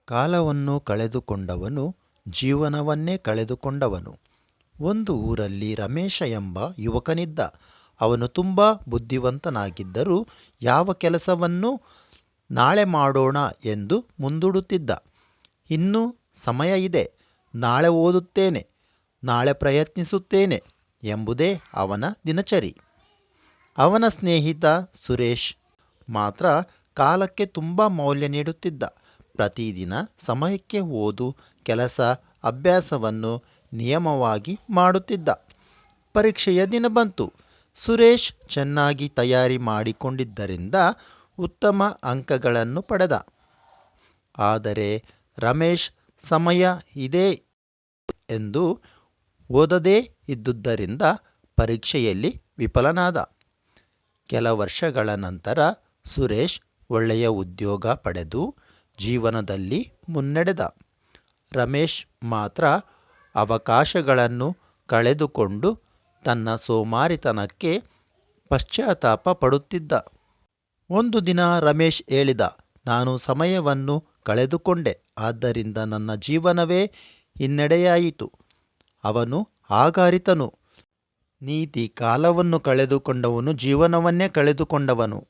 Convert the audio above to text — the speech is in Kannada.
ಕಾಲವನ್ನು ಕಳೆದುಕೊಂಡವನು ಜೀವನವನ್ನೇ ಕಳೆದುಕೊಂಡವನು. ಒಂದು ಊರಲ್ಲಿ ರಮೇಶ ಎಂಬ ಯುವಕನಿದ್ದ. ಅವನು ತುಂಬ ಬುದ್ಧಿವಂತನಾಗಿದ್ದರೂ ಯಾವ ಕೆಲಸವನ್ನೂ ನಾಳೆ ಮಾಡೋಣ ಎಂದು ಮುಂದೂಡುತ್ತಿದ್ದ. ಇನ್ನೂ ಸಮಯ ಇದೆ, ನಾಳೆ ಓದುತ್ತೇನೆ, ನಾಳೆ ಪ್ರಯತ್ನಿಸುತ್ತೇನೆ ಎಂಬುದೇ ಅವನ ದಿನಚರಿ. ಅವನ ಸ್ನೇಹಿತ ಸುರೇಶ್ ಮಾತ್ರ ಕಾಲಕ್ಕೆ ತುಂಬ ಮೌಲ್ಯ ನೀಡುತ್ತಿದ್ದ. ಪ್ರತಿದಿನ ಸಮಯಕ್ಕೆ ಓದು, ಕೆಲಸ, ಅಭ್ಯಾಸವನ್ನು ನಿಯಮವಾಗಿ ಮಾಡುತ್ತಿದ್ದ. ಪರೀಕ್ಷೆಯ ದಿನ ಬಂತು. ಸುರೇಶ್ ಚೆನ್ನಾಗಿ ತಯಾರಿ ಮಾಡಿಕೊಂಡಿದ್ದರಿಂದ ಉತ್ತಮ ಅಂಕಗಳನ್ನು ಪಡೆದ. ಆದರೆ ರಮೇಶ್ ಸಮಯ ಇದೆ ಎಂದು ಓದದೇ ಇದ್ದುದರಿಂದ ಪರೀಕ್ಷೆಯಲ್ಲಿ ವಿಫಲನಾದ. ಕೆಲ ವರ್ಷಗಳ ನಂತರ ಸುರೇಶ್ ಒಳ್ಳೆಯ ಉದ್ಯೋಗ ಪಡೆದು ಜೀವನದಲ್ಲಿ ಮುನ್ನಡೆದ. ರಮೇಶ್ ಮಾತ್ರ ಅವಕಾಶಗಳನ್ನು ಕಳೆದುಕೊಂಡು ತನ್ನ ಸೋಮಾರಿತನಕ್ಕೆ ಪಶ್ಚಾತ್ತಾಪ ಪಡುತ್ತಿದ್ದ. ಒಂದು ದಿನ ರಮೇಶ್ ಹೇಳಿದ, ನಾನು ಸಮಯವನ್ನು ಕಳೆದುಕೊಂಡೆ, ಆದ್ದರಿಂದ ನನ್ನ ಜೀವನವೇ ಹಿನ್ನಡೆಯಾಯಿತು. ಅವನು ಆಗ ಅರಿತನು, ನೀತಿ ಕಾಲವನ್ನು ಕಳೆದುಕೊಂಡವನು ಜೀವನವನ್ನೇ ಕಳೆದುಕೊಂಡವನು.